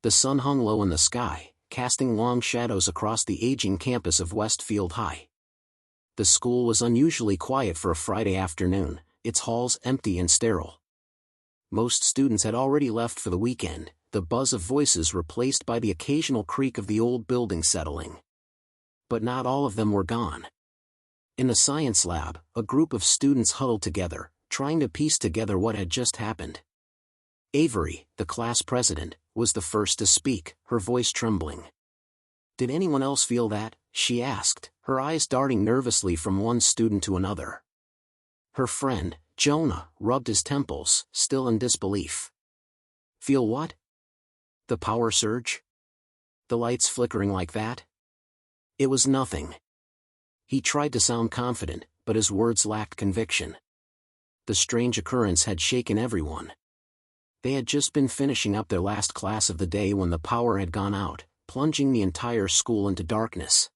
The sun hung low in the sky, casting long shadows across the aging campus of Westfield High. The school was unusually quiet for a Friday afternoon, its halls empty and sterile. Most students had already left for the weekend, the buzz of voices replaced by the occasional creak of the old building settling. But not all of them were gone. In the science lab, a group of students huddled together, trying to piece together what had just happened. Avery, the class president, was the first to speak, her voice trembling. "Did anyone else feel that?" she asked, her eyes darting nervously from one student to another. Her friend, Jonah, rubbed his temples, still in disbelief. "Feel what?" "The power surge? The lights flickering like that?" "It was nothing." He tried to sound confident, but his words lacked conviction. The strange occurrence had shaken everyone. They had just been finishing up their last class of the day when the power had gone out, plunging the entire school into darkness.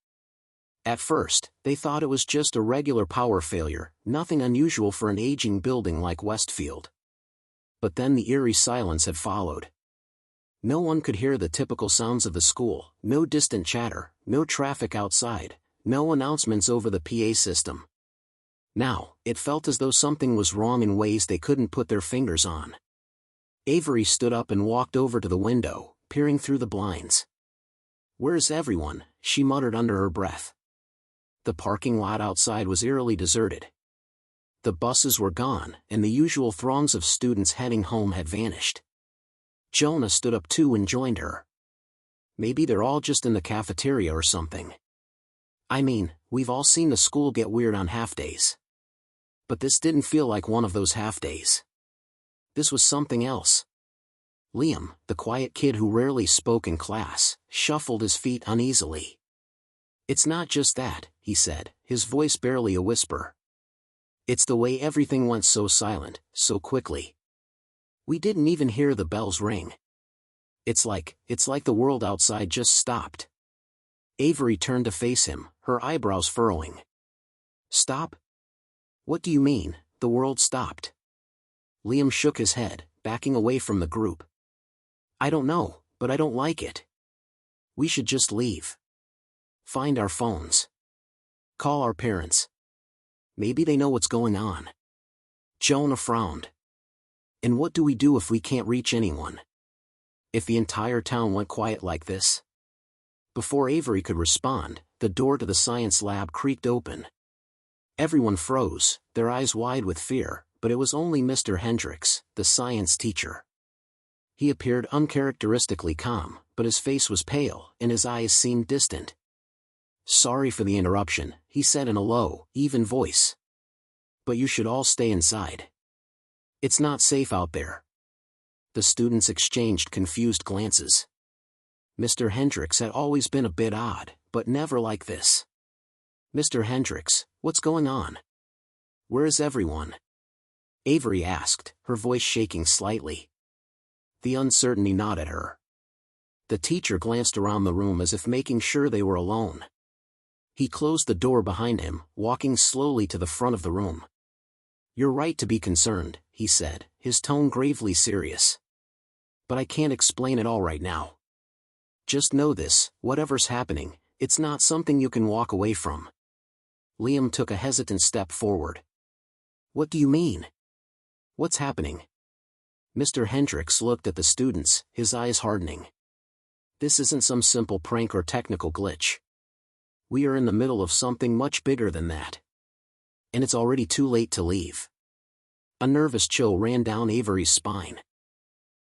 At first, they thought it was just a regular power failure, nothing unusual for an aging building like Westfield. But then the eerie silence had followed. No one could hear the typical sounds of the school, no distant chatter, no traffic outside, no announcements over the PA system. Now, it felt as though something was wrong in ways they couldn't put their fingers on. Avery stood up and walked over to the window, peering through the blinds. "Where's everyone?" she muttered under her breath. The parking lot outside was eerily deserted. The buses were gone, and the usual throngs of students heading home had vanished. Jonah stood up too and joined her. "Maybe they're all just in the cafeteria or something. I mean, we've all seen the school get weird on half-days. But this didn't feel like one of those half-days. This was something else." Liam, the quiet kid who rarely spoke in class, shuffled his feet uneasily. "It's not just that," he said, his voice barely a whisper. "It's the way everything went so silent, so quickly. We didn't even hear the bells ring. It's like the world outside just stopped." Avery turned to face him, her eyebrows furrowing. "Stop? What do you mean, the world stopped?" Liam shook his head, backing away from the group. "I don't know, but I don't like it. We should just leave. Find our phones. Call our parents. Maybe they know what's going on." Jonah frowned. "And what do we do if we can't reach anyone? If the entire town went quiet like this?" Before Avery could respond, the door to the science lab creaked open. Everyone froze, their eyes wide with fear, but it was only Mr. Hendricks, the science teacher. He appeared uncharacteristically calm, but his face was pale, and his eyes seemed distant. "Sorry for the interruption," he said in a low, even voice. "But you should all stay inside. It's not safe out there." The students exchanged confused glances. Mr. Hendricks had always been a bit odd, but never like this. "Mr. Hendricks, what's going on? Where is everyone?" Avery asked, her voice shaking slightly. The uncertainty gnawed at her. The teacher glanced around the room as if making sure they were alone. He closed the door behind him, walking slowly to the front of the room. "You're right to be concerned," he said, his tone gravely serious. "But I can't explain it all right now. Just know this, whatever's happening, it's not something you can walk away from." Liam took a hesitant step forward. "What do you mean? What's happening?" Mr. Hendricks looked at the students, his eyes hardening. "This isn't some simple prank or technical glitch. We are in the middle of something much bigger than that. And it's already too late to leave." A nervous chill ran down Avery's spine.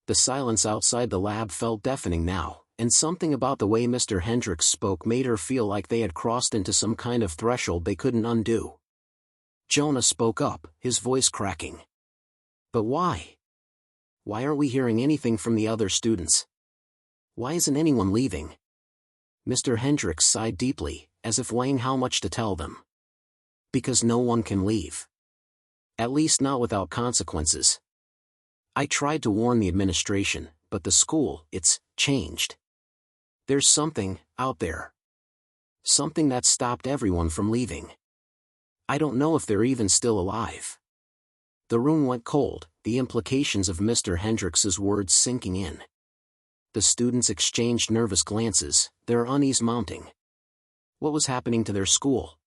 The silence outside the lab felt deafening now, and something about the way Mr. Hendricks spoke made her feel like they had crossed into some kind of threshold they couldn't undo. Jonah spoke up, his voice cracking. "But why? Why aren't we hearing anything from the other students? Why isn't anyone leaving?" Mr. Hendricks sighed deeply, as if weighing how much to tell them. "Because no one can leave. At least not without consequences. I tried to warn the administration, but the school, it's changed. There's something out there. Something that stopped everyone from leaving. I don't know if they're even still alive." The room went cold, the implications of Mr. Hendricks's words sinking in. The students exchanged nervous glances, their unease mounting. What was happening to their school?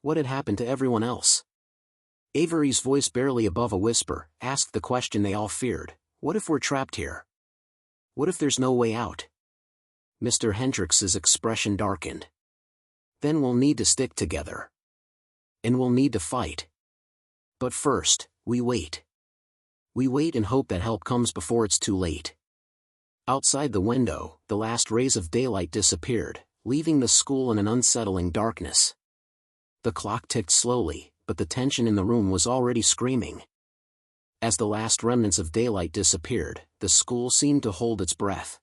What had happened to everyone else? Avery's voice, barely above a whisper, asked the question they all feared. What if we're trapped here? What if there's no way out? Mr. Hendricks's expression darkened. Then we'll need to stick together. And we'll need to fight. But first, we wait. We wait and hope that help comes before it's too late. Outside the window, the last rays of daylight disappeared, leaving the school in an unsettling darkness. The clock ticked slowly, but the tension in the room was already screaming. As the last remnants of daylight disappeared, the school seemed to hold its breath.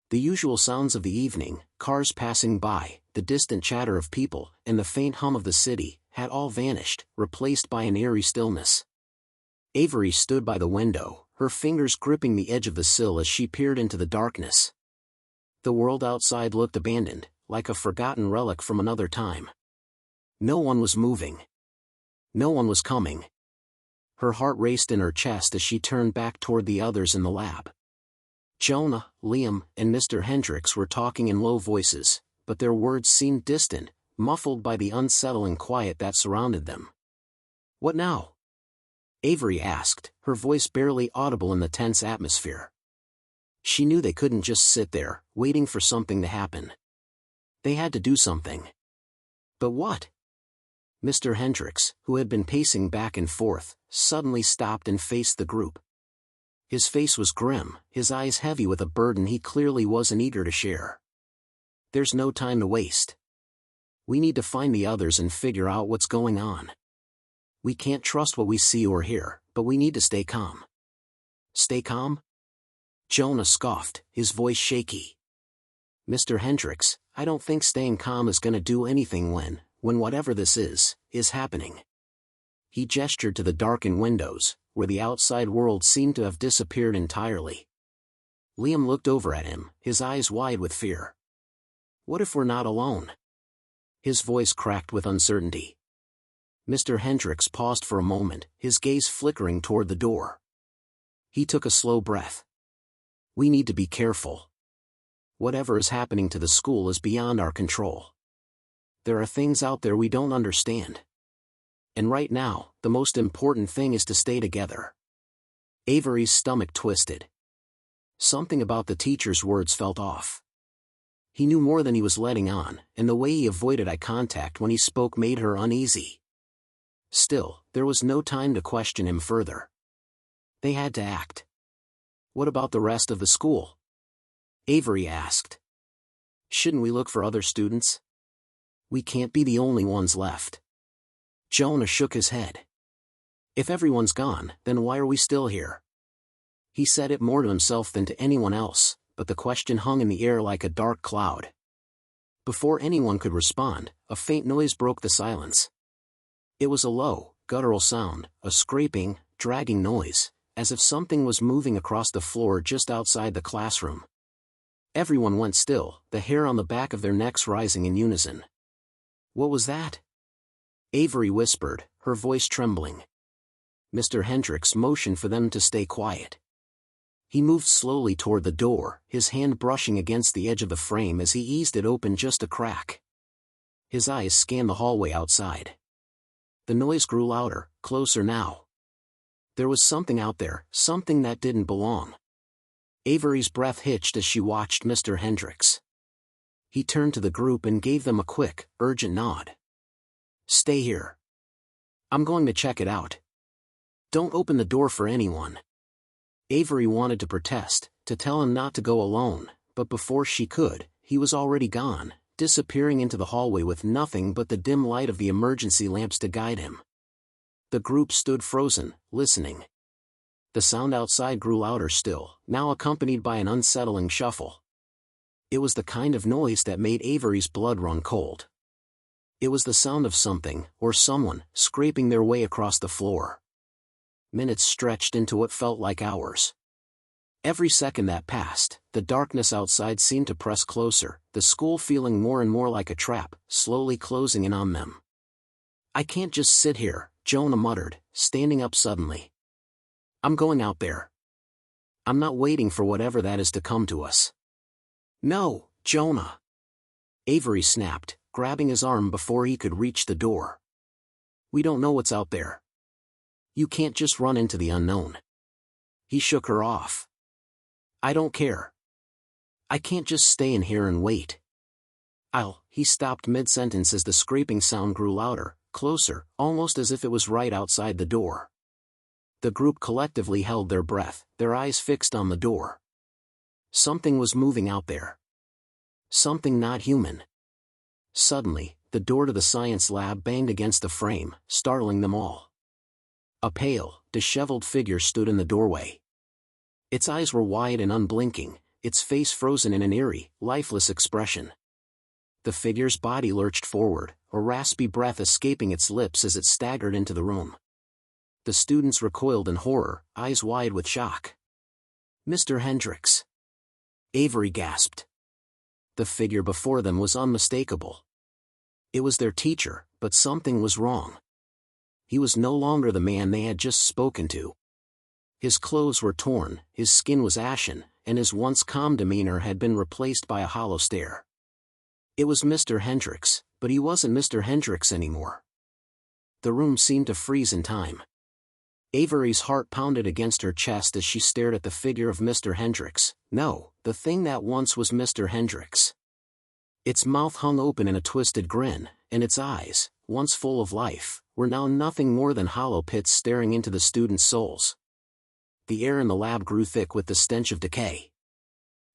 The usual sounds of the evening, cars passing by, the distant chatter of people, and the faint hum of the city, had all vanished, replaced by an eerie stillness. Avery stood by the window, her fingers gripping the edge of the sill as she peered into the darkness. The world outside looked abandoned, like a forgotten relic from another time. No one was moving. No one was coming. Her heart raced in her chest as she turned back toward the others in the lab. Jonah, Liam, and Mr. Hendricks were talking in low voices, but their words seemed distant, muffled by the unsettling quiet that surrounded them. "What now?" Avery asked, her voice barely audible in the tense atmosphere. She knew they couldn't just sit there, waiting for something to happen. They had to do something. But what? Mr. Hendricks, who had been pacing back and forth, suddenly stopped and faced the group. His face was grim, his eyes heavy with a burden he clearly wasn't eager to share. "There's no time to waste. We need to find the others and figure out what's going on. We can't trust what we see or hear, but we need to stay calm." "Stay calm?" Jonah scoffed, his voice shaky. "Mr. Hendricks, I don't think staying calm is gonna do anything when whatever this is happening." He gestured to the darkened windows, where the outside world seemed to have disappeared entirely. Liam looked over at him, his eyes wide with fear. "What if we're not alone?" His voice cracked with uncertainty. Mr. Hendricks paused for a moment, his gaze flickering toward the door. He took a slow breath. "We need to be careful. Whatever is happening to the school is beyond our control. There are things out there we don't understand. And right now, the most important thing is to stay together." Avery's stomach twisted. Something about the teacher's words felt off. He knew more than he was letting on, and the way he avoided eye contact when he spoke made her uneasy. Still, there was no time to question him further. They had to act. "What about the rest of the school?" Avery asked. "Shouldn't we look for other students? We can't be the only ones left." Jonah shook his head. "If everyone's gone, then why are we still here?" He said it more to himself than to anyone else, but the question hung in the air like a dark cloud. Before anyone could respond, a faint noise broke the silence. It was a low, guttural sound, a scraping, dragging noise, as if something was moving across the floor just outside the classroom. Everyone went still, the hair on the back of their necks rising in unison. "What was that?" Avery whispered, her voice trembling. Mr. Hendricks motioned for them to stay quiet. He moved slowly toward the door, his hand brushing against the edge of the frame as he eased it open just a crack. His eyes scanned the hallway outside. The noise grew louder, closer now. There was something out there, something that didn't belong. Avery's breath hitched as she watched Mr. Hendricks. He turned to the group and gave them a quick, urgent nod. "Stay here. I'm going to check it out. Don't open the door for anyone." Avery wanted to protest, to tell him not to go alone, but before she could, he was already gone, disappearing into the hallway with nothing but the dim light of the emergency lamps to guide him. The group stood frozen, listening. The sound outside grew louder still, now accompanied by an unsettling shuffle. It was the kind of noise that made Avery's blood run cold. It was the sound of something, or someone, scraping their way across the floor. Minutes stretched into what felt like hours. Every second that passed, the darkness outside seemed to press closer, the school feeling more and more like a trap, slowly closing in on them. "I can't just sit here," Jonah muttered, standing up suddenly. "I'm going out there. I'm not waiting for whatever that is to come to us. No, Jonah! Avery snapped, grabbing his arm before he could reach the door. We don't know what's out there. You can't just run into the unknown. He shook her off. I don't care. I can't just stay in here and wait. He stopped mid-sentence as the scraping sound grew louder, closer, almost as if it was right outside the door. The group collectively held their breath, their eyes fixed on the door. Something was moving out there. Something not human. Suddenly, the door to the science lab banged against the frame, startling them all. A pale, disheveled figure stood in the doorway. Its eyes were wide and unblinking, its face frozen in an eerie, lifeless expression. The figure's body lurched forward, a raspy breath escaping its lips as it staggered into the room. The students recoiled in horror, eyes wide with shock. Mr. Hendricks! Avery gasped. The figure before them was unmistakable. It was their teacher, but something was wrong. He was no longer the man they had just spoken to. His clothes were torn, his skin was ashen, and his once calm demeanor had been replaced by a hollow stare. It was Mr. Hendricks, but he wasn't Mr. Hendricks anymore. The room seemed to freeze in time. Avery's heart pounded against her chest as she stared at the figure of Mr. Hendricks. No, the thing that once was Mr. Hendricks. Its mouth hung open in a twisted grin, and its eyes, once full of life, were now nothing more than hollow pits staring into the students' souls. The air in the lab grew thick with the stench of decay.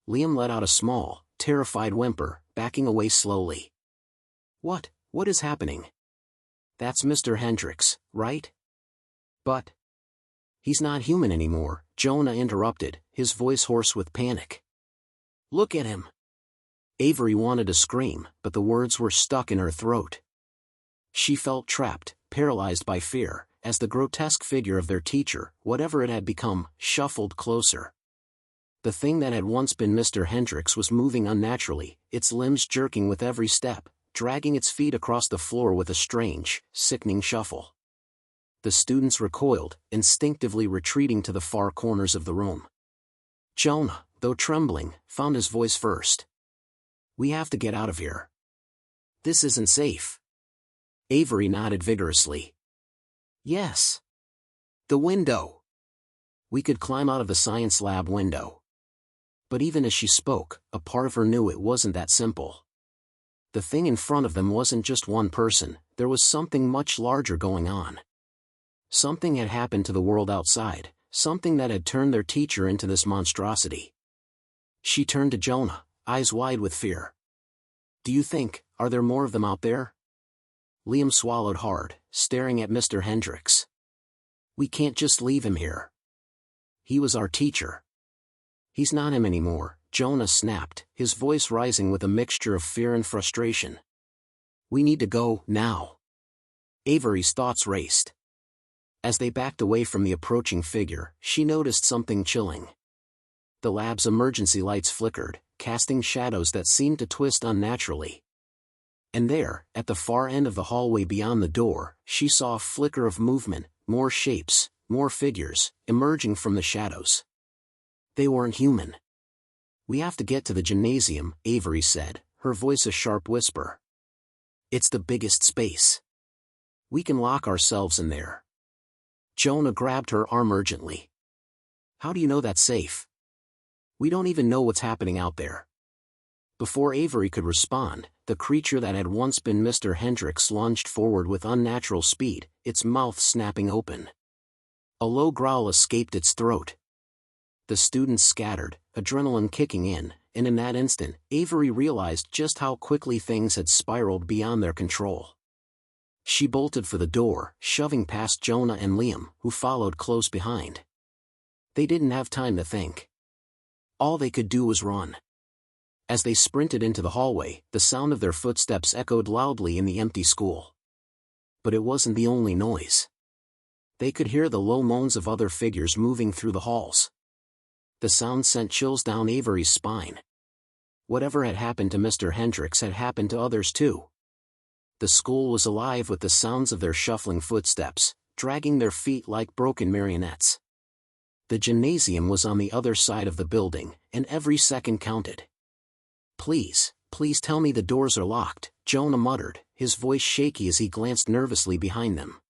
Liam let out a small, terrified whimper, backing away slowly. What is happening? That's Mr. Hendricks, right? But he's not human anymore, Jonah interrupted, his voice hoarse with panic. Look at him! Avery wanted to scream, but the words were stuck in her throat. She felt trapped, paralyzed by fear, as the grotesque figure of their teacher, whatever it had become, shuffled closer. The thing that had once been Mr. Hendricks was moving unnaturally, its limbs jerking with every step, dragging its feet across the floor with a strange, sickening shuffle. The students recoiled, instinctively retreating to the far corners of the room. Jonah, though trembling, found his voice first. We have to get out of here. This isn't safe. Avery nodded vigorously. Yes. The window. We could climb out of the science lab window. But even as she spoke, a part of her knew it wasn't that simple. The thing in front of them wasn't just one person, there was something much larger going on. Something had happened to the world outside, something that had turned their teacher into this monstrosity. She turned to Jonah, eyes wide with fear. Do you think, are there more of them out there? Liam swallowed hard, staring at Mr. Hendricks. We can't just leave him here. He was our teacher. He's not him anymore, Jonah snapped, his voice rising with a mixture of fear and frustration. We need to go, now. Avery's thoughts raced. As they backed away from the approaching figure, she noticed something chilling. The lab's emergency lights flickered, casting shadows that seemed to twist unnaturally. And there, at the far end of the hallway beyond the door, she saw a flicker of movement, more shapes, more figures, emerging from the shadows. They weren't human. We have to get to the gymnasium, Avery said, her voice a sharp whisper. It's the biggest space. We can lock ourselves in there. Jonah grabbed her arm urgently. How do you know that's safe? We don't even know what's happening out there. Before Avery could respond, the creature that had once been Mr. Hendricks lunged forward with unnatural speed, its mouth snapping open. A low growl escaped its throat. The students scattered, adrenaline kicking in, and in that instant, Avery realized just how quickly things had spiraled beyond their control. She bolted for the door, shoving past Jonah and Liam, who followed close behind. They didn't have time to think. All they could do was run. As they sprinted into the hallway, the sound of their footsteps echoed loudly in the empty school. But it wasn't the only noise. They could hear the low moans of other figures moving through the halls. The sound sent chills down Avery's spine. Whatever had happened to Mr. Hendricks had happened to others too. The school was alive with the sounds of their shuffling footsteps, dragging their feet like broken marionettes. The gymnasium was on the other side of the building, and every second counted. "Please, please tell me the doors are locked," Jonah muttered, his voice shaky as he glanced nervously behind them.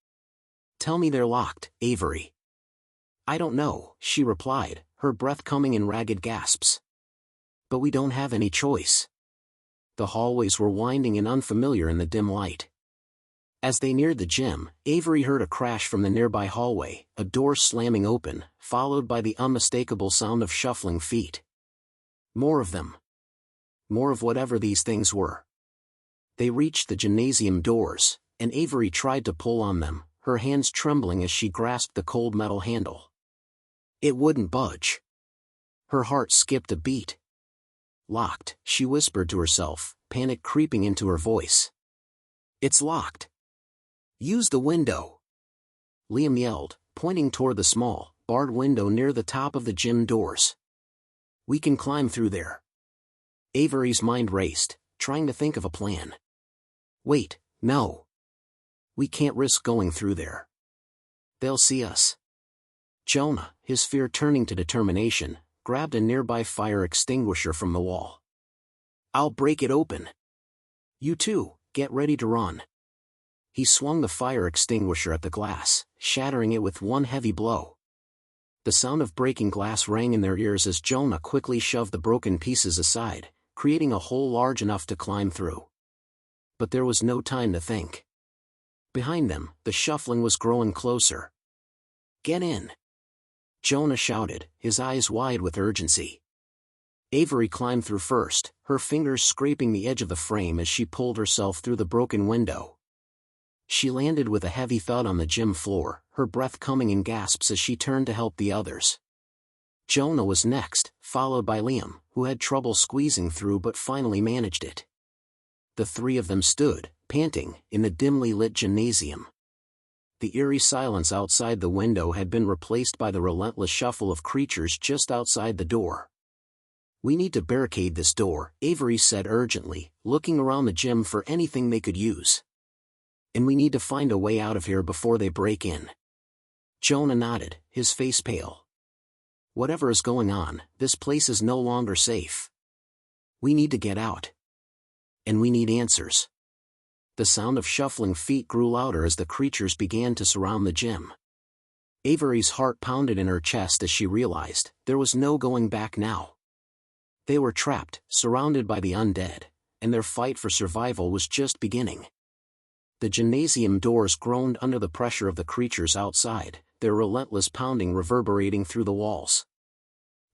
"Tell me they're locked, Avery." "I don't know," she replied, her breath coming in ragged gasps. "But we don't have any choice." The hallways were winding and unfamiliar in the dim light. As they neared the gym, Avery heard a crash from the nearby hallway, a door slamming open, followed by the unmistakable sound of shuffling feet. More of them. More of whatever these things were. They reached the gymnasium doors, and Avery tried to pull on them, her hands trembling as she grasped the cold metal handle. It wouldn't budge. Her heart skipped a beat. "Locked," she whispered to herself, panic creeping into her voice. "It's locked. Use the window," Liam yelled, pointing toward the small, barred window near the top of the gym doors. "We can climb through there." Avery's mind raced, trying to think of a plan. "Wait, no. We can't risk going through there. They'll see us." Jonah, his fear turning to determination, grabbed a nearby fire extinguisher from the wall. "I'll break it open. You two, get ready to run." He swung the fire extinguisher at the glass, shattering it with one heavy blow. The sound of breaking glass rang in their ears as Jonah quickly shoved the broken pieces aside, creating a hole large enough to climb through. But there was no time to think. Behind them, the shuffling was growing closer. "Get in!" Jonah shouted, his eyes wide with urgency. Avery climbed through first, her fingers scraping the edge of the frame as she pulled herself through the broken window. She landed with a heavy thud on the gym floor, her breath coming in gasps as she turned to help the others. Jonah was next, followed by Liam, who had trouble squeezing through but finally managed it. The three of them stood, panting, in the dimly lit gymnasium. The eerie silence outside the window had been replaced by the relentless shuffle of creatures just outside the door. "We need to barricade this door," Avery said urgently, looking around the gym for anything they could use. "And we need to find a way out of here before they break in." Jonah nodded, his face pale. "Whatever is going on, this place is no longer safe. We need to get out. And we need answers." The sound of shuffling feet grew louder as the creatures began to surround the gym. Avery's heart pounded in her chest as she realized there was no going back now. They were trapped, surrounded by the undead, and their fight for survival was just beginning. The gymnasium doors groaned under the pressure of the creatures outside, their relentless pounding reverberating through the walls.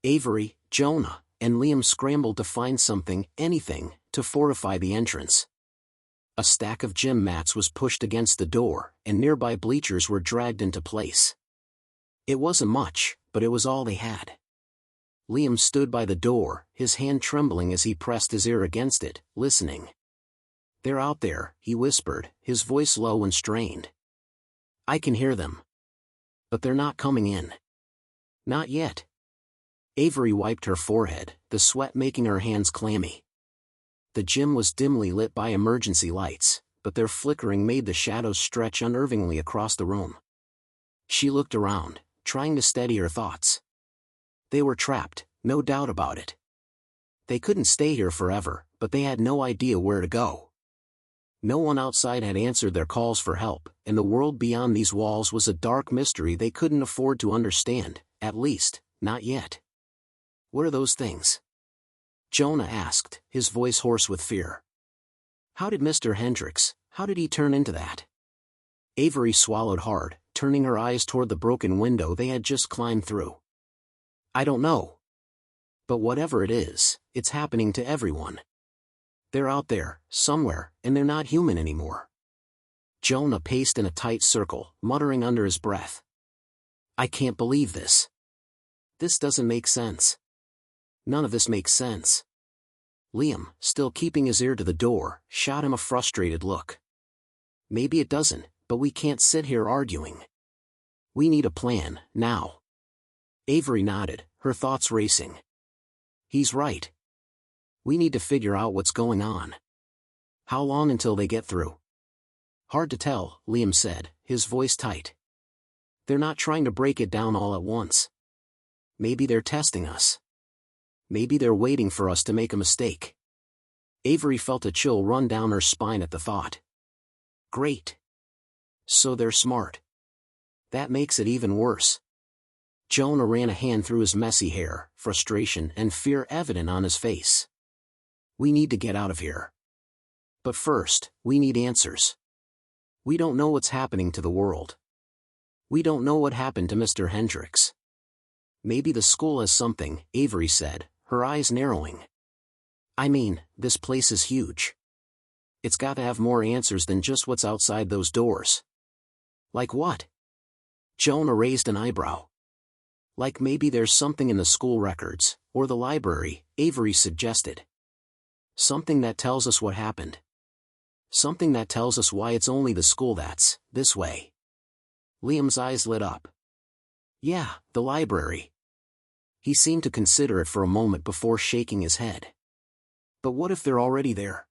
Avery, Jonah, and Liam scrambled to find something, anything, to fortify the entrance. A stack of gym mats was pushed against the door, and nearby bleachers were dragged into place. It wasn't much, but it was all they had. Liam stood by the door, his hand trembling as he pressed his ear against it, listening. "They're out there," he whispered, his voice low and strained. "I can hear them. But they're not coming in. Not yet." Avery wiped her forehead, the sweat making her hands clammy. The gym was dimly lit by emergency lights, but their flickering made the shadows stretch unnervingly across the room. She looked around, trying to steady her thoughts. They were trapped, no doubt about it. They couldn't stay here forever, but they had no idea where to go. No one outside had answered their calls for help, and the world beyond these walls was a dark mystery they couldn't afford to understand, at least, not yet. "What are those things?" Jonah asked, his voice hoarse with fear. "How did Mr. Hendricks, how did he turn into that?" Avery swallowed hard, turning her eyes toward the broken window they had just climbed through. "I don't know. But whatever it is, it's happening to everyone. They're out there, somewhere, and they're not human anymore." Jonah paced in a tight circle, muttering under his breath. "I can't believe this. This doesn't make sense. None of this makes sense." Liam, still keeping his ear to the door, shot him a frustrated look. "Maybe it doesn't, but we can't sit here arguing. We need a plan, now." Avery nodded, her thoughts racing. "He's right. We need to figure out what's going on. How long until they get through?" "Hard to tell," Liam said, his voice tight. "They're not trying to break it down all at once. Maybe they're testing us. Maybe they're waiting for us to make a mistake. Avery felt a chill run down her spine at the thought. Great. So they're smart. That makes it even worse. Jonah ran a hand through his messy hair, frustration and fear evident on his face. We need to get out of here. But first, we need answers. We don't know what's happening to the world. We don't know what happened to Mr. Hendricks. Maybe the school has something, Avery said, her eyes narrowing. I mean, this place is huge. It's got to have more answers than just what's outside those doors. Like what? Jonah raised an eyebrow. Like maybe there's something in the school records, or the library, Avery suggested. Something that tells us what happened. Something that tells us why it's only the school that's this way. Liam's eyes lit up. Yeah, the library. He seemed to consider it for a moment before shaking his head. But what if they're already there?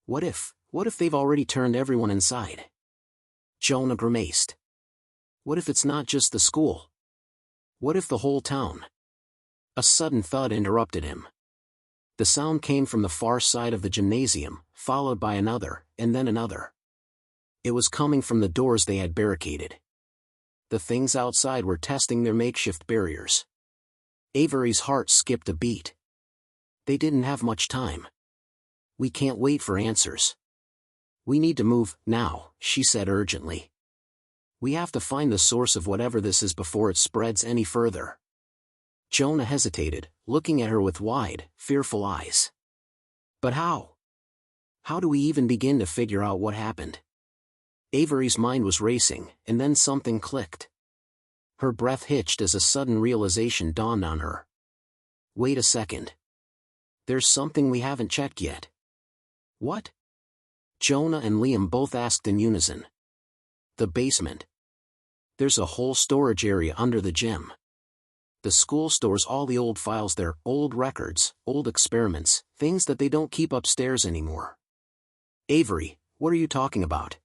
What if they've already turned everyone inside? Jonah grimaced. What if it's not just the school? What if the whole town? A sudden thud interrupted him. The sound came from the far side of the gymnasium, followed by another, and then another. It was coming from the doors they had barricaded. The things outside were testing their makeshift barriers. Avery's heart skipped a beat. They didn't have much time. We can't wait for answers. We need to move, now, she said urgently. We have to find the source of whatever this is before it spreads any further. Jonah hesitated, looking at her with wide, fearful eyes. But how? How do we even begin to figure out what happened? Avery's mind was racing, and then something clicked. Her breath hitched as a sudden realization dawned on her. Wait a second. There's something we haven't checked yet. What? Jonah and Liam both asked in unison. The basement. There's a whole storage area under the gym. The school stores all the old files there, old records, old experiments, things that they don't keep upstairs anymore. Avery, what are you talking about?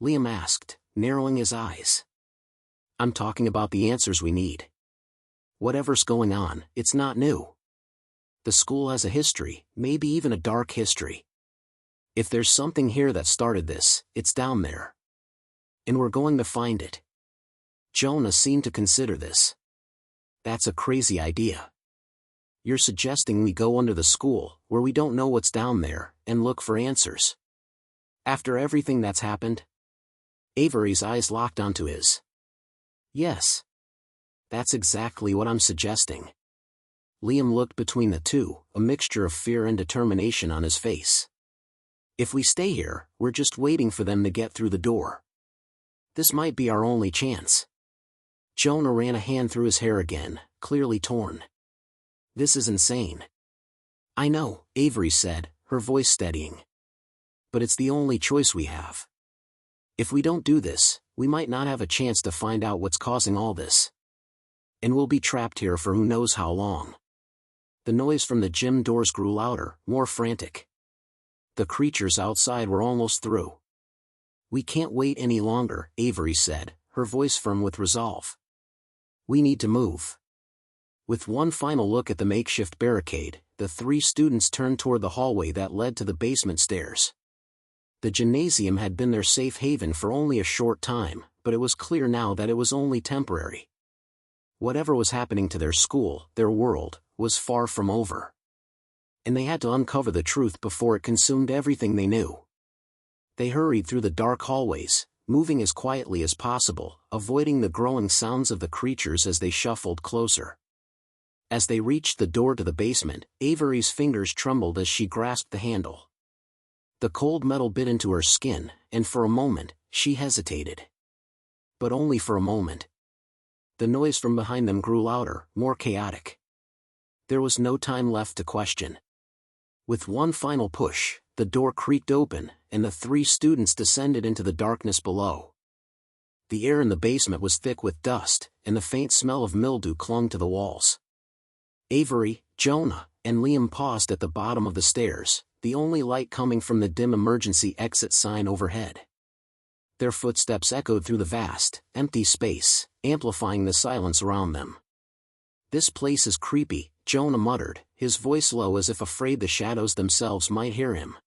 Liam asked, narrowing his eyes. I'm talking about the answers we need. Whatever's going on, it's not new. The school has a history, maybe even a dark history. If there's something here that started this, it's down there. And we're going to find it. Jonah seemed to consider this. That's a crazy idea. You're suggesting we go under the school, where we don't know what's down there, and look for answers. After everything that's happened? Avery's eyes locked onto his. Yes. That's exactly what I'm suggesting. Liam looked between the two, a mixture of fear and determination on his face. If we stay here, we're just waiting for them to get through the door. This might be our only chance. Jonah ran a hand through his hair again, clearly torn. This is insane. I know, Avery said, her voice steadying. But it's the only choice we have. If we don't do this, we might not have a chance to find out what's causing all this. And we'll be trapped here for who knows how long. The noise from the gym doors grew louder, more frantic. The creatures outside were almost through. We can't wait any longer, Avery said, her voice firm with resolve. We need to move. With one final look at the makeshift barricade, the three students turned toward the hallway that led to the basement stairs. The gymnasium had been their safe haven for only a short time, but it was clear now that it was only temporary. Whatever was happening to their school, their world, was far from over. And they had to uncover the truth before it consumed everything they knew. They hurried through the dark hallways, moving as quietly as possible, avoiding the growing sounds of the creatures as they shuffled closer. As they reached the door to the basement, Avery's fingers trembled as she grasped the handle. The cold metal bit into her skin, and for a moment, she hesitated. But only for a moment. The noise from behind them grew louder, more chaotic. There was no time left to question. With one final push, the door creaked open, and the three students descended into the darkness below. The air in the basement was thick with dust, and the faint smell of mildew clung to the walls. Avery, Jonah, and Liam paused at the bottom of the stairs, the only light coming from the dim emergency exit sign overhead. Their footsteps echoed through the vast, empty space, amplifying the silence around them. "This place is creepy," Jonah muttered, his voice low as if afraid the shadows themselves might hear him.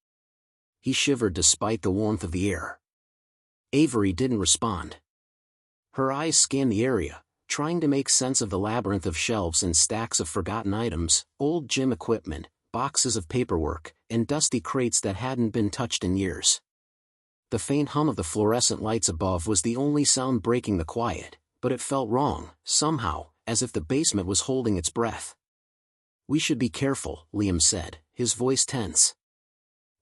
He shivered despite the warmth of the air. Avery didn't respond. Her eyes scanned the area, trying to make sense of the labyrinth of shelves and stacks of forgotten items, old gym equipment, boxes of paperwork, and dusty crates that hadn't been touched in years. The faint hum of the fluorescent lights above was the only sound breaking the quiet, but it felt wrong, somehow, as if the basement was holding its breath. "We should be careful," Liam said, his voice tense.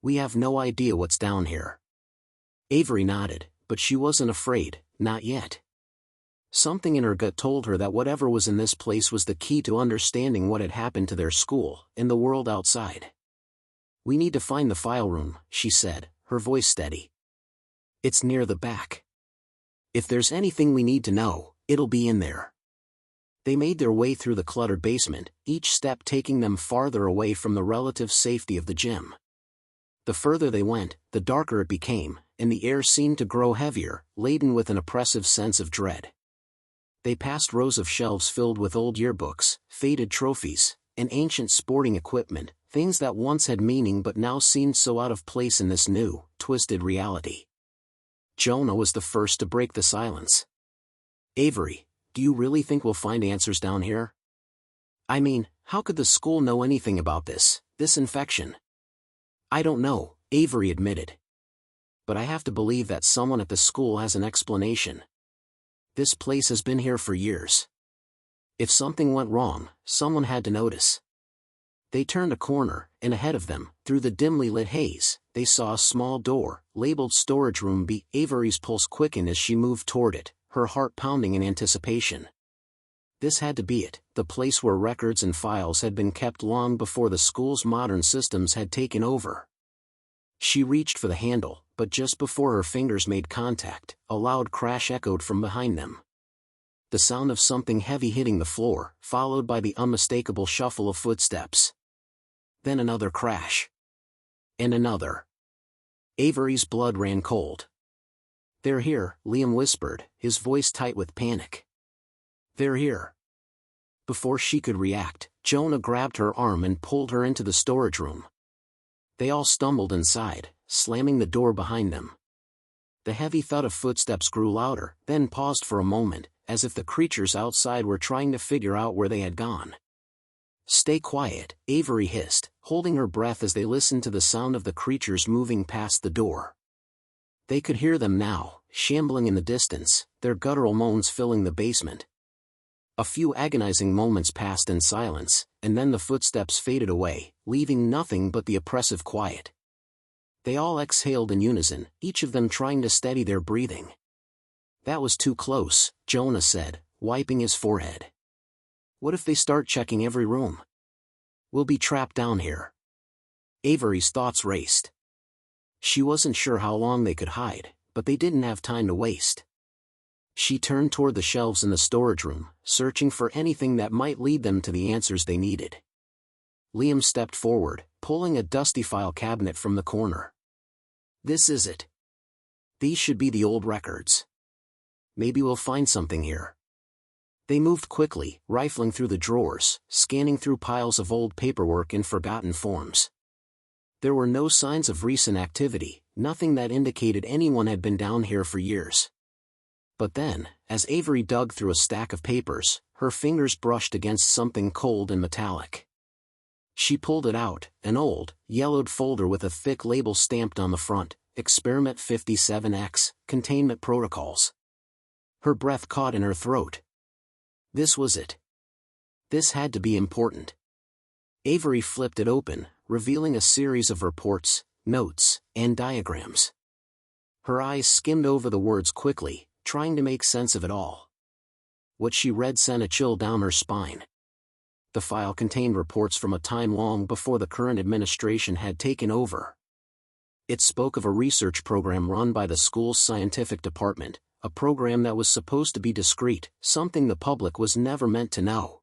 "We have no idea what's down here." Avery nodded, but she wasn't afraid, not yet. Something in her gut told her that whatever was in this place was the key to understanding what had happened to their school, and the world outside. "We need to find the file room," she said, her voice steady. "It's near the back. If there's anything we need to know, it'll be in there." They made their way through the cluttered basement, each step taking them farther away from the relative safety of the gym. The further they went, the darker it became, and the air seemed to grow heavier, laden with an oppressive sense of dread. They passed rows of shelves filled with old yearbooks, faded trophies, and ancient sporting equipment, things that once had meaning but now seemed so out of place in this new, twisted reality. Jonah was the first to break the silence. "Avery, do you really think we'll find answers down here? I mean, how could the school know anything about this infection?" "I don't know," Avery admitted. "But I have to believe that someone at the school has an explanation. This place has been here for years. If something went wrong, someone had to notice." They turned a corner, and ahead of them, through the dimly lit haze, they saw a small door, labeled Storage Room B. Avery's pulse quickened as she moved toward it, her heart pounding in anticipation. This had to be it, the place where records and files had been kept long before the school's modern systems had taken over. She reached for the handle, but just before her fingers made contact, a loud crash echoed from behind them. The sound of something heavy hitting the floor, followed by the unmistakable shuffle of footsteps. Then another crash. And another. Avery's blood ran cold. "They're here," Liam whispered, his voice tight with panic. "They're here." Before she could react, Jonah grabbed her arm and pulled her into the storage room. They all stumbled inside, slamming the door behind them. The heavy thud of footsteps grew louder, then paused for a moment, as if the creatures outside were trying to figure out where they had gone. "Stay quiet," Avery hissed, holding her breath as they listened to the sound of the creatures moving past the door. They could hear them now, shambling in the distance, their guttural moans filling the basement. A few agonizing moments passed in silence, and then the footsteps faded away, leaving nothing but the oppressive quiet. They all exhaled in unison, each of them trying to steady their breathing. "That was too close," Jonah said, wiping his forehead. "What if they start checking every room? We'll be trapped down here." Avery's thoughts raced. She wasn't sure how long they could hide, but they didn't have time to waste. She turned toward the shelves in the storage room, searching for anything that might lead them to the answers they needed. Liam stepped forward, pulling a dusty file cabinet from the corner. "This is it. These should be the old records. Maybe we'll find something here." They moved quickly, rifling through the drawers, scanning through piles of old paperwork and forgotten forms. There were no signs of recent activity, nothing that indicated anyone had been down here for years. But then, as Avery dug through a stack of papers, her fingers brushed against something cold and metallic. She pulled it out, an old, yellowed folder with a thick label stamped on the front, Experiment 57X, Containment Protocols. Her breath caught in her throat. This was it. This had to be important. Avery flipped it open, revealing a series of reports, notes, and diagrams. Her eyes skimmed over the words quickly, trying to make sense of it all. What she read sent a chill down her spine. The file contained reports from a time long before the current administration had taken over. It spoke of a research program run by the school's scientific department, a program that was supposed to be discreet, something the public was never meant to know.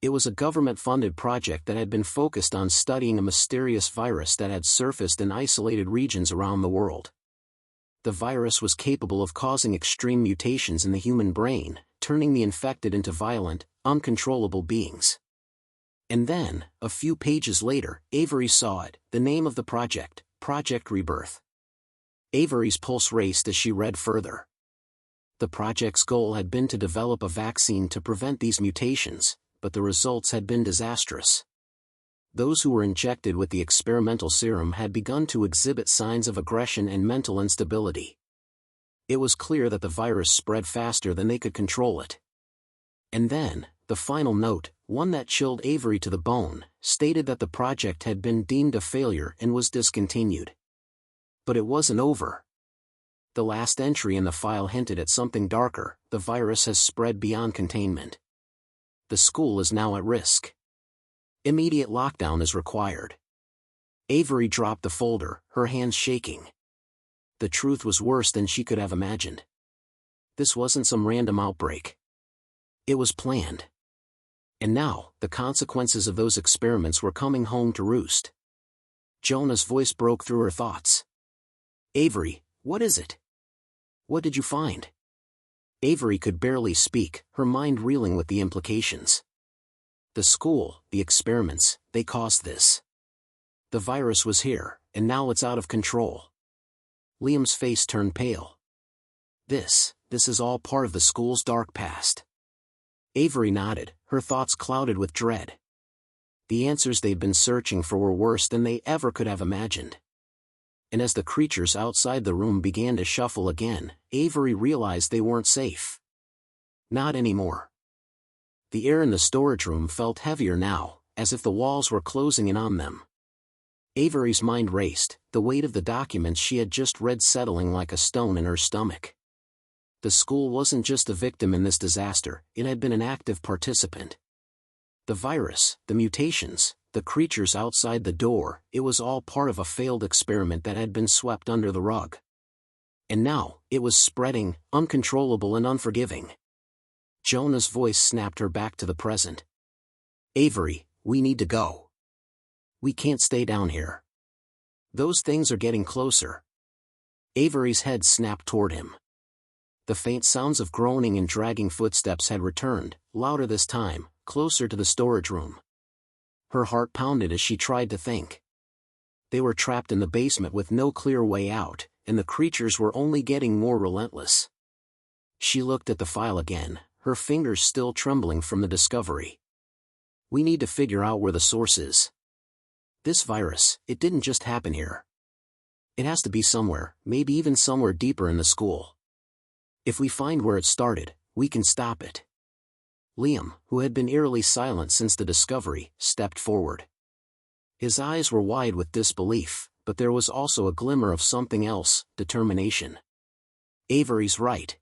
It was a government-funded project that had been focused on studying a mysterious virus that had surfaced in isolated regions around the world. The virus was capable of causing extreme mutations in the human brain, turning the infected into violent, uncontrollable beings. And then, a few pages later, Avery saw it, the name of the project, Project Rebirth. Avery's pulse raced as she read further. The project's goal had been to develop a vaccine to prevent these mutations, but the results had been disastrous. Those who were injected with the experimental serum had begun to exhibit signs of aggression and mental instability. It was clear that the virus spread faster than they could control it. And then, the final note, one that chilled Avery to the bone, stated that the project had been deemed a failure and was discontinued. But it wasn't over. The last entry in the file hinted at something darker: the virus has spread beyond containment. The school is now at risk. Immediate lockdown is required. Avery dropped the folder, her hands shaking. The truth was worse than she could have imagined. This wasn't some random outbreak. It was planned. And now, the consequences of those experiments were coming home to roost. Jonah's voice broke through her thoughts. "Avery, what is it? What did you find?" Avery could barely speak, her mind reeling with the implications. The school, the experiments, they caused this. The virus was here, and now it's out of control. Liam's face turned pale. This is all part of the school's dark past. Avery nodded, her thoughts clouded with dread. The answers they'd been searching for were worse than they ever could have imagined. And as the creatures outside the room began to shuffle again, Avery realized they weren't safe. Not anymore. The air in the storage room felt heavier now, as if the walls were closing in on them. Avery's mind raced, the weight of the documents she had just read settling like a stone in her stomach. The school wasn't just a victim in this disaster, it had been an active participant. The virus, the mutations, the creatures outside the door, it was all part of a failed experiment that had been swept under the rug. And now, it was spreading, uncontrollable and unforgiving. Jonah's voice snapped her back to the present. "Avery, we need to go. We can't stay down here. Those things are getting closer." Avery's head snapped toward him. The faint sounds of groaning and dragging footsteps had returned, louder this time, closer to the storage room. Her heart pounded as she tried to think. They were trapped in the basement with no clear way out, and the creatures were only getting more relentless. She looked at the file again, her fingers still trembling from the discovery. "We need to figure out where the source is. This virus, it didn't just happen here. It has to be somewhere, maybe even somewhere deeper in the school. If we find where it started, we can stop it." Liam, who had been eerily silent since the discovery, stepped forward. His eyes were wide with disbelief, but there was also a glimmer of something else: determination. "Avery's right.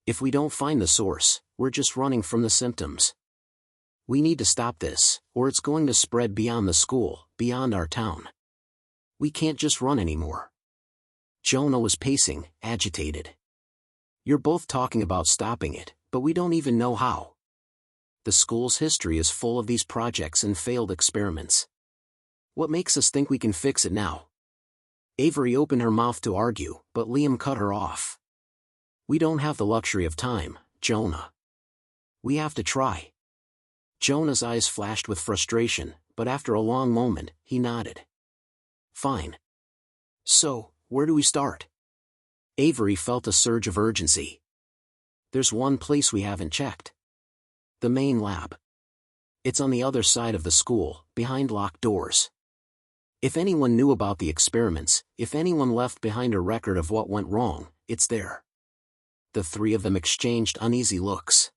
If we don't find the source, we're just running from the symptoms. We need to stop this, or it's going to spread beyond the school, beyond our town. We can't just run anymore." Jonah was pacing, agitated. "You're both talking about stopping it, but we don't even know how. The school's history is full of these projects and failed experiments. What makes us think we can fix it now?" Avery opened her mouth to argue, but Liam cut her off. "We don't have the luxury of time, Jonah. We have to try." Jonah's eyes flashed with frustration, but after a long moment, he nodded. "Fine. So, where do we start?" Avery felt a surge of urgency. "There's one place we haven't checked. The main lab. It's on the other side of the school, behind locked doors. If anyone knew about the experiments, if anyone left behind a record of what went wrong, it's there." The three of them exchanged uneasy looks.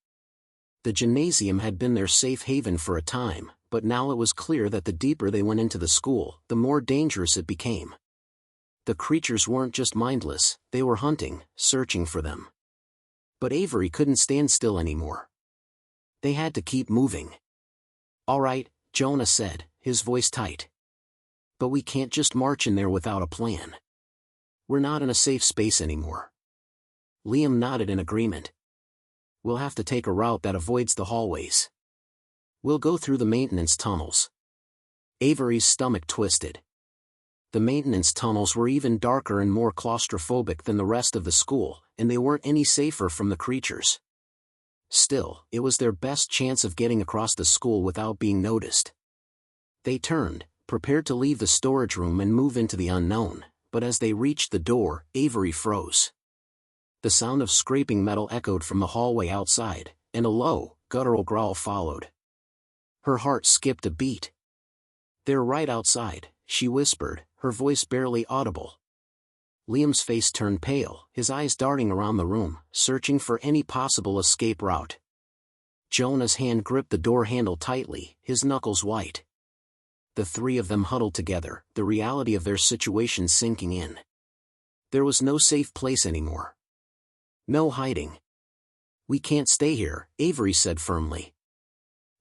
The gymnasium had been their safe haven for a time, but now it was clear that the deeper they went into the school, the more dangerous it became. The creatures weren't just mindless, they were hunting, searching for them. But Avery couldn't stand still anymore. They had to keep moving. "All right," Jonah said, his voice tight. "But we can't just march in there without a plan. We're not in a safe space anymore." Liam nodded in agreement. "We'll have to take a route that avoids the hallways. We'll go through the maintenance tunnels." Avery's stomach twisted. The maintenance tunnels were even darker and more claustrophobic than the rest of the school, and they weren't any safer from the creatures. Still, it was their best chance of getting across the school without being noticed. They turned, prepared to leave the storage room and move into the unknown, but as they reached the door, Avery froze. The sound of scraping metal echoed from the hallway outside, and a low, guttural growl followed. Her heart skipped a beat. "They're right outside," she whispered, her voice barely audible. Liam's face turned pale, his eyes darting around the room, searching for any possible escape route. Jonah's hand gripped the door handle tightly, his knuckles white. The three of them huddled together, the reality of their situation sinking in. There was no safe place anymore. No hiding. "We can't stay here," Avery said firmly.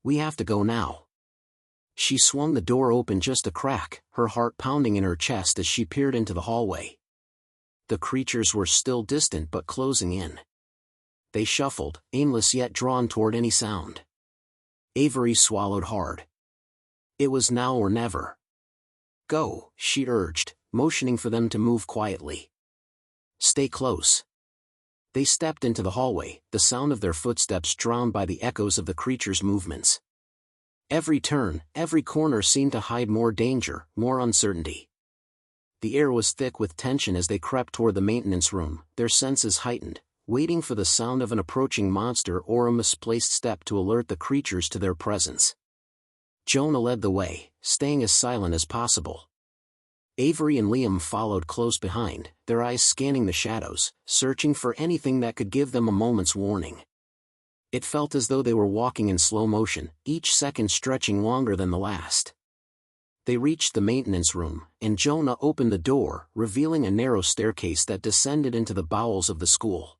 "We have to go now." She swung the door open just a crack, her heart pounding in her chest as she peered into the hallway. The creatures were still distant but closing in. They shuffled, aimless yet drawn toward any sound. Avery swallowed hard. It was now or never. "Go," she urged, motioning for them to move quietly. "Stay close." They stepped into the hallway, the sound of their footsteps drowned by the echoes of the creatures' movements. Every turn, every corner seemed to hide more danger, more uncertainty. The air was thick with tension as they crept toward the maintenance room, their senses heightened, waiting for the sound of an approaching monster or a misplaced step to alert the creatures to their presence. Jonah led the way, staying as silent as possible. Avery and Liam followed close behind, their eyes scanning the shadows, searching for anything that could give them a moment's warning. It felt as though they were walking in slow motion, each second stretching longer than the last. They reached the maintenance room, and Jonah opened the door, revealing a narrow staircase that descended into the bowels of the school.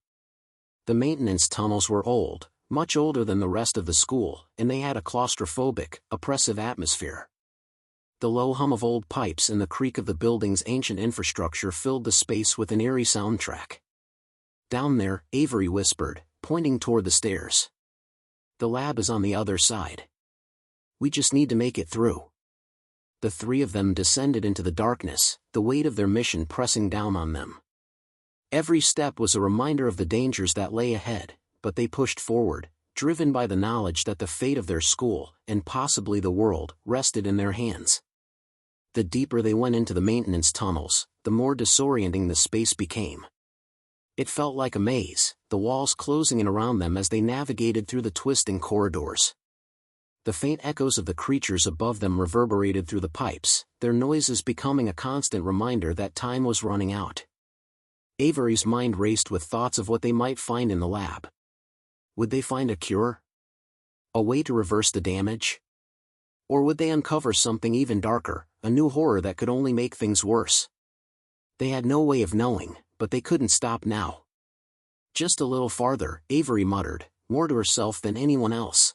The maintenance tunnels were old, much older than the rest of the school, and they had a claustrophobic, oppressive atmosphere. The low hum of old pipes and the creak of the building's ancient infrastructure filled the space with an eerie soundtrack. "Down there," Avery whispered, pointing toward the stairs. "The lab is on the other side. We just need to make it through." The three of them descended into the darkness, the weight of their mission pressing down on them. Every step was a reminder of the dangers that lay ahead, but they pushed forward, driven by the knowledge that the fate of their school, and possibly the world, rested in their hands. The deeper they went into the maintenance tunnels, the more disorienting the space became. It felt like a maze, the walls closing in around them as they navigated through the twisting corridors. The faint echoes of the creatures above them reverberated through the pipes, their noises becoming a constant reminder that time was running out. Avery's mind raced with thoughts of what they might find in the lab. Would they find a cure? A way to reverse the damage? Or would they uncover something even darker, a new horror that could only make things worse? They had no way of knowing, but they couldn't stop now. "Just a little farther," Avery muttered, more to herself than anyone else.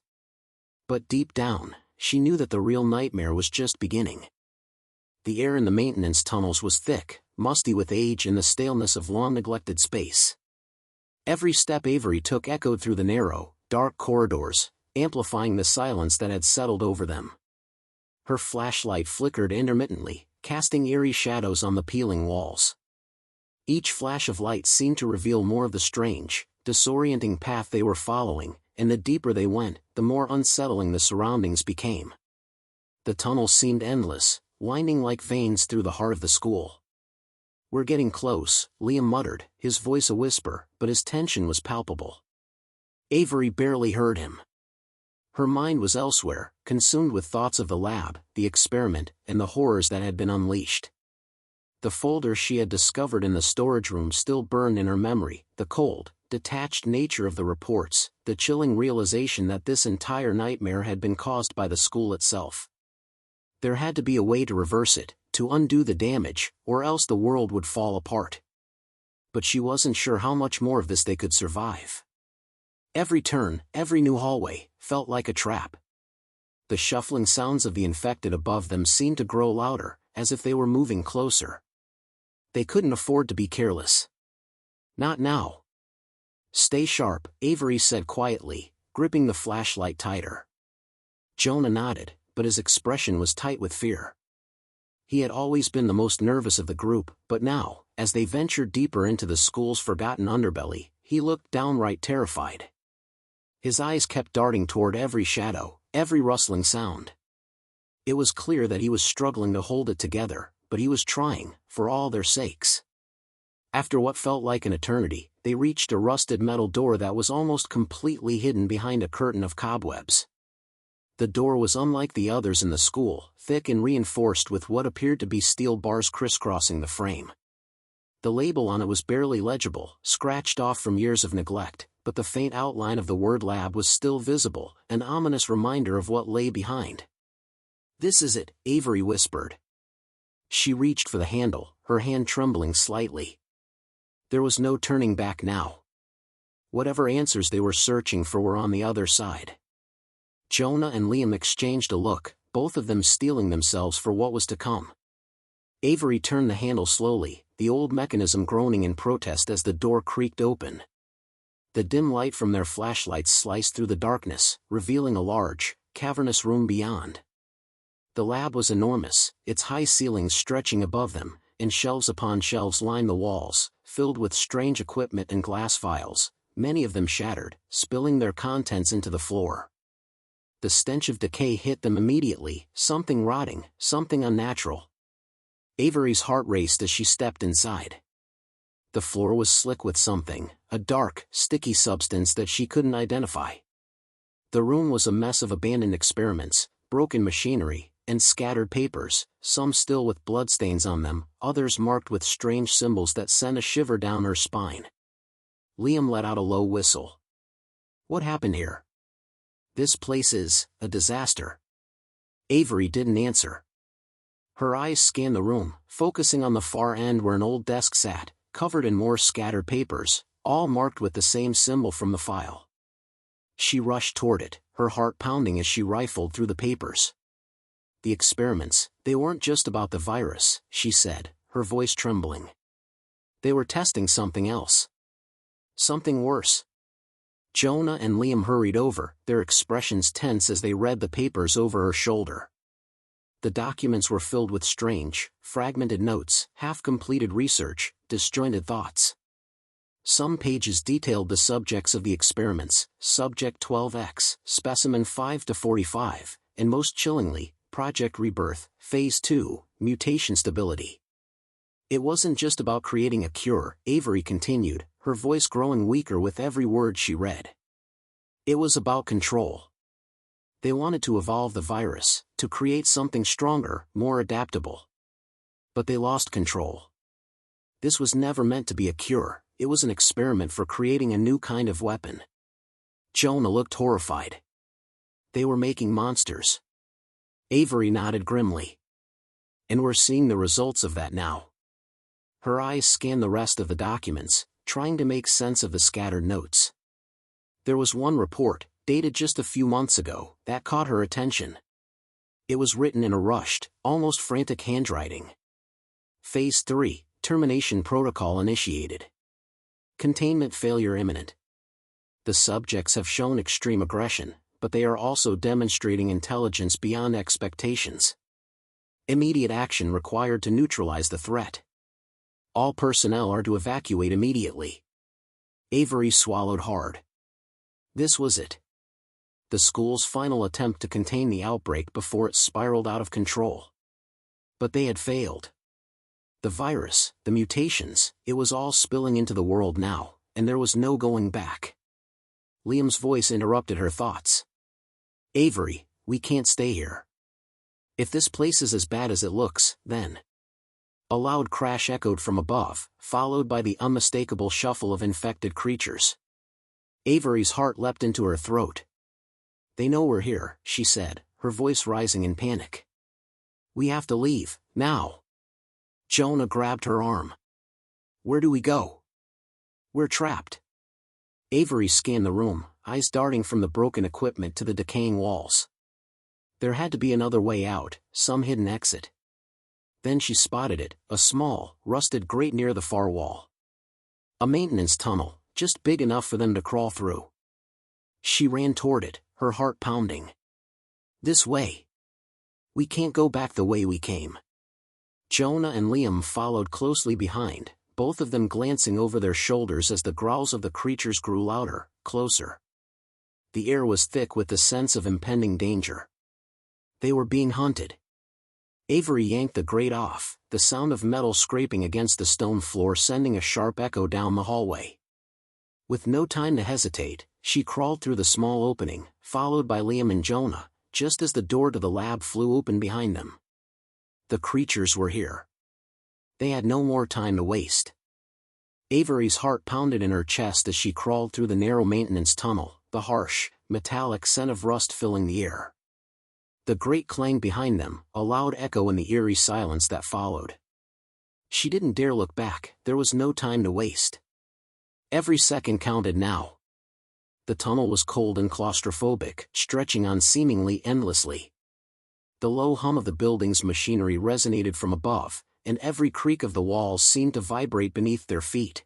But deep down, she knew that the real nightmare was just beginning. The air in the maintenance tunnels was thick, musty with age and the staleness of long-neglected space. Every step Avery took echoed through the narrow, dark corridors, amplifying the silence that had settled over them. Her flashlight flickered intermittently, casting eerie shadows on the peeling walls. Each flash of light seemed to reveal more of the strange, disorienting path they were following, and the deeper they went, the more unsettling the surroundings became. The tunnels seemed endless, winding like veins through the heart of the school. "We're getting close," Liam muttered, his voice a whisper, but his tension was palpable. Avery barely heard him. Her mind was elsewhere, consumed with thoughts of the lab, the experiment, and the horrors that had been unleashed. The folder she had discovered in the storage room still burned in her memory, the cold, detached nature of the reports, the chilling realization that this entire nightmare had been caused by the school itself. There had to be a way to reverse it, to undo the damage, or else the world would fall apart. But she wasn't sure how much more of this they could survive. Every turn, every new hallway, felt like a trap. The shuffling sounds of the infected above them seemed to grow louder, as if they were moving closer. They couldn't afford to be careless. Not now. "Stay sharp," Avery said quietly, gripping the flashlight tighter. Jonah nodded, but his expression was tight with fear. He had always been the most nervous of the group, but now, as they ventured deeper into the school's forgotten underbelly, he looked downright terrified. His eyes kept darting toward every shadow, every rustling sound. It was clear that he was struggling to hold it together, but he was trying, for all their sakes. After what felt like an eternity, they reached a rusted metal door that was almost completely hidden behind a curtain of cobwebs. The door was unlike the others in the school, thick and reinforced with what appeared to be steel bars crisscrossing the frame. The label on it was barely legible, scratched off from years of neglect, but the faint outline of the word lab was still visible, an ominous reminder of what lay behind. "This is it," Avery whispered. She reached for the handle, her hand trembling slightly. There was no turning back now. Whatever answers they were searching for were on the other side. Jonah and Liam exchanged a look, both of them steeling themselves for what was to come. Avery turned the handle slowly, the old mechanism groaning in protest as the door creaked open. The dim light from their flashlights sliced through the darkness, revealing a large, cavernous room beyond. The lab was enormous, its high ceilings stretching above them, and shelves upon shelves lined the walls, filled with strange equipment and glass vials, many of them shattered, spilling their contents into the floor. The stench of decay hit them immediately, something rotting, something unnatural. Avery's heart raced as she stepped inside. The floor was slick with something, a dark, sticky substance that she couldn't identify. The room was a mess of abandoned experiments, broken machinery, and scattered papers, some still with bloodstains on them, others marked with strange symbols that sent a shiver down her spine. Liam let out a low whistle. "What happened here? This place is a disaster." Avery didn't answer. Her eyes scanned the room, focusing on the far end where an old desk sat, covered in more scattered papers, all marked with the same symbol from the file. She rushed toward it, her heart pounding as she rifled through the papers. "The experiments, they weren't just about the virus," she said, her voice trembling. "They were testing something else. Something worse." Jonah and Liam hurried over, their expressions tense as they read the papers over her shoulder. The documents were filled with strange, fragmented notes, half-completed research, disjointed thoughts. Some pages detailed the subjects of the experiments, Subject 12X, Specimen 5-45, and most chillingly, Project Rebirth, Phase 2, Mutation Stability. "It wasn't just about creating a cure," Avery continued, her voice growing weaker with every word she read. "It was about control. They wanted to evolve the virus, to create something stronger, more adaptable. But they lost control. This was never meant to be a cure, it was an experiment for creating a new kind of weapon." Jonah looked horrified. "They were making monsters." Avery nodded grimly. "And we're seeing the results of that now." Her eyes scanned the rest of the documents, trying to make sense of the scattered notes. There was one report, dated just a few months ago, that caught her attention. It was written in a rushed, almost frantic handwriting. "Phase 3, Termination Protocol initiated. Containment failure imminent. The subjects have shown extreme aggression, but they are also demonstrating intelligence beyond expectations. Immediate action required to neutralize the threat. All personnel are to evacuate immediately." Avery swallowed hard. This was it. The school's final attempt to contain the outbreak before it spiraled out of control. But they had failed. The virus, the mutations, it was all spilling into the world now, and there was no going back. Liam's voice interrupted her thoughts. "Avery, we can't stay here. If this place is as bad as it looks, then..." A loud crash echoed from above, followed by the unmistakable shuffle of infected creatures. Avery's heart leapt into her throat. "They know we're here," she said, her voice rising in panic. "We have to leave, now." Jonah grabbed her arm. "Where do we go? We're trapped." Avery scanned the room, eyes darting from the broken equipment to the decaying walls. There had to be another way out, some hidden exit. Then she spotted it, a small, rusted grate near the far wall. A maintenance tunnel, just big enough for them to crawl through. She ran toward it, her heart pounding. "This way. We can't go back the way we came." Jonah and Liam followed closely behind, both of them glancing over their shoulders as the growls of the creatures grew louder, closer. The air was thick with the sense of impending danger. They were being hunted. Avery yanked the grate off, the sound of metal scraping against the stone floor sending a sharp echo down the hallway. With no time to hesitate, she crawled through the small opening, followed by Liam and Jonah, just as the door to the lab flew open behind them. The creatures were here. They had no more time to waste. Avery's heart pounded in her chest as she crawled through the narrow maintenance tunnel, the harsh, metallic scent of rust filling the air. The grate clanged behind them, a loud echo in the eerie silence that followed. She didn't dare look back, there was no time to waste. Every second counted now. The tunnel was cold and claustrophobic, stretching on seemingly endlessly. The low hum of the building's machinery resonated from above, and every creak of the walls seemed to vibrate beneath their feet.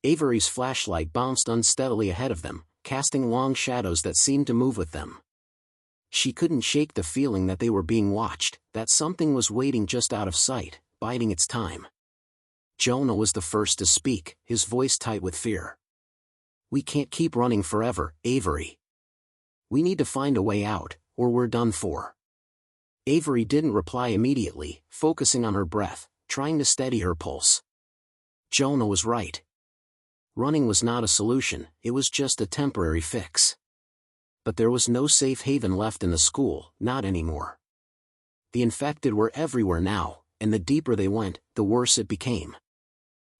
Avery's flashlight bounced unsteadily ahead of them, casting long shadows that seemed to move with them. She couldn't shake the feeling that they were being watched, that something was waiting just out of sight, biding its time. Jonah was the first to speak, his voice tight with fear. "We can't keep running forever, Avery. We need to find a way out, or we're done for." Avery didn't reply immediately, focusing on her breath, trying to steady her pulse. Jonah was right. Running was not a solution, it was just a temporary fix. But there was no safe haven left in the school, not anymore. The infected were everywhere now, and the deeper they went, the worse it became.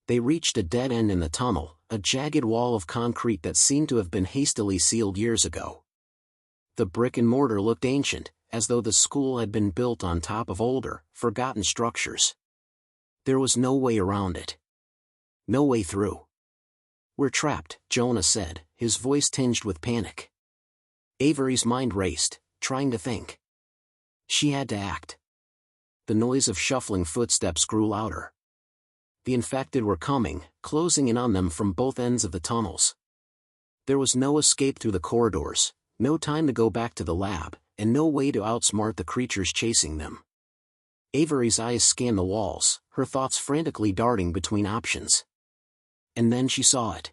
They reached a dead end in the tunnel, a jagged wall of concrete that seemed to have been hastily sealed years ago. The brick and mortar looked ancient, as though the school had been built on top of older, forgotten structures. There was no way around it. No way through. "We're trapped," Jonah said, his voice tinged with panic. Avery's mind raced, trying to think. She had to act. The noise of shuffling footsteps grew louder. The infected were coming, closing in on them from both ends of the tunnels. There was no escape through the corridors, no time to go back to the lab, and no way to outsmart the creatures chasing them. Avery's eyes scanned the walls, her thoughts frantically darting between options. And then she saw it.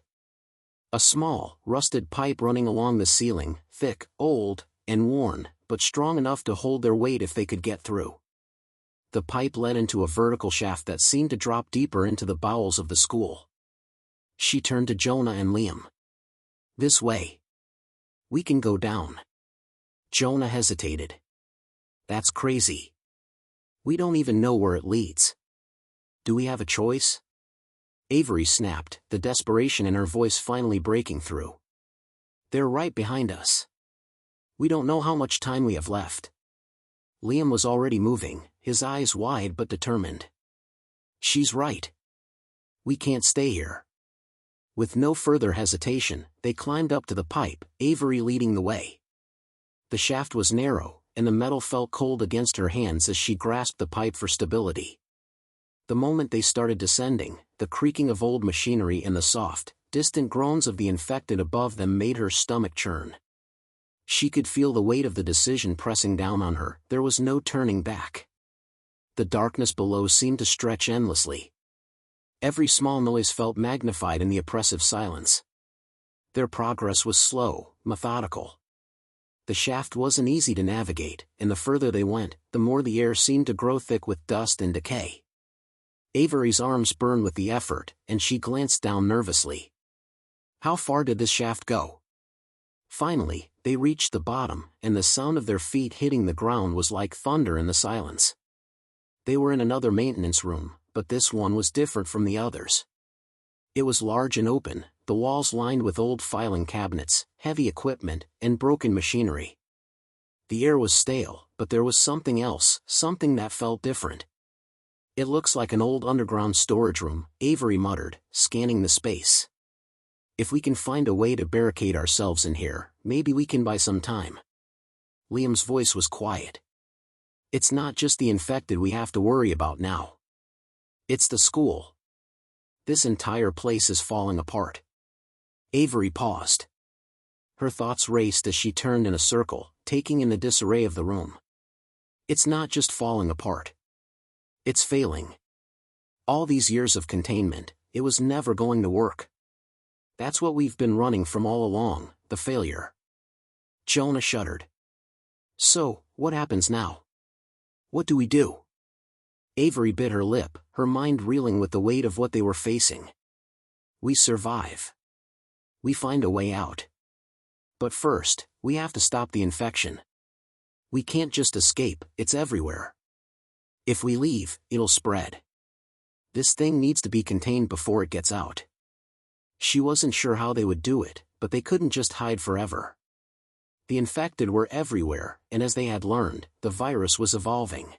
A small, rusted pipe running along the ceiling, thick, old, and worn, but strong enough to hold their weight if they could get through. The pipe led into a vertical shaft that seemed to drop deeper into the bowels of the school. She turned to Jonah and Liam. "This way. We can go down." Jonah hesitated. "That's crazy. We don't even know where it leads. Do we have a choice?" Avery snapped, the desperation in her voice finally breaking through. "They're right behind us. We don't know how much time we have left." Liam was already moving, his eyes wide but determined. "She's right. We can't stay here." With no further hesitation, they climbed up to the pipe, Avery leading the way. The shaft was narrow, and the metal felt cold against her hands as she grasped the pipe for stability. The moment they started descending, the creaking of old machinery and the soft, distant groans of the infected above them made her stomach churn. She could feel the weight of the decision pressing down on her, there was no turning back. The darkness below seemed to stretch endlessly. Every small noise felt magnified in the oppressive silence. Their progress was slow, methodical. The shaft wasn't easy to navigate, and the further they went, the more the air seemed to grow thick with dust and decay. Avery's arms burned with the effort, and she glanced down nervously. How far did this shaft go? Finally, they reached the bottom, and the sound of their feet hitting the ground was like thunder in the silence. They were in another maintenance room, but this one was different from the others. It was large and open, the walls lined with old filing cabinets, heavy equipment, and broken machinery. The air was stale, but there was something else, something that felt different. "It looks like an old underground storage room," Avery muttered, scanning the space. "If we can find a way to barricade ourselves in here, maybe we can buy some time." Liam's voice was quiet. "It's not just the infected we have to worry about now. It's the school. This entire place is falling apart." Avery paused. Her thoughts raced as she turned in a circle, taking in the disarray of the room. It's not just falling apart. It's failing. All these years of containment, it was never going to work. That's what we've been running from all along, the failure. Jonah shuddered. So, what happens now? What do we do? Avery bit her lip, her mind reeling with the weight of what they were facing. We survive. We find a way out. But first, we have to stop the infection. We can't just escape, it's everywhere. If we leave, it'll spread. This thing needs to be contained before it gets out. She wasn't sure how they would do it, but they couldn't just hide forever. The infected were everywhere, and as they had learned, the virus was evolving.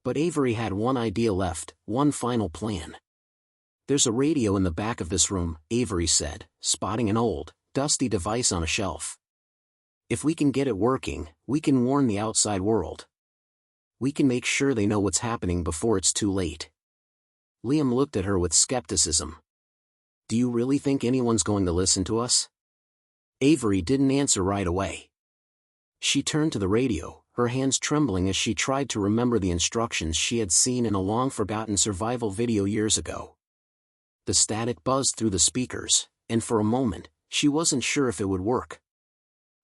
But Avery had one idea left, one final plan. There's a radio in the back of this room, Avery said, spotting an old, dusty device on a shelf. If we can get it working, we can warn the outside world. We can make sure they know what's happening before it's too late. Liam looked at her with skepticism. Do you really think anyone's going to listen to us? Avery didn't answer right away. She turned to the radio, her hands trembling as she tried to remember the instructions she had seen in a long-forgotten survival video years ago. The static buzzed through the speakers, and for a moment, she wasn't sure if it would work.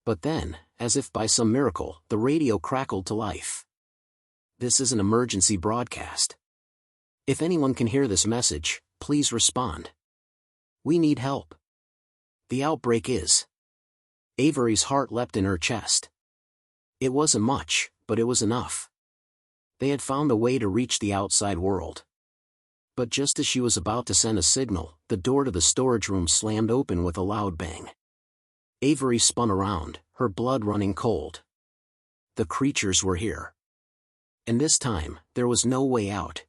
But then, as if by some miracle, the radio crackled to life. This is an emergency broadcast. If anyone can hear this message, please respond. We need help. The outbreak is. Avery's heart leapt in her chest. It wasn't much, but it was enough. They had found a way to reach the outside world. But just as she was about to send a signal, the door to the storage room slammed open with a loud bang. Avery spun around, her blood running cold. The creatures were here. And this time, there was no way out.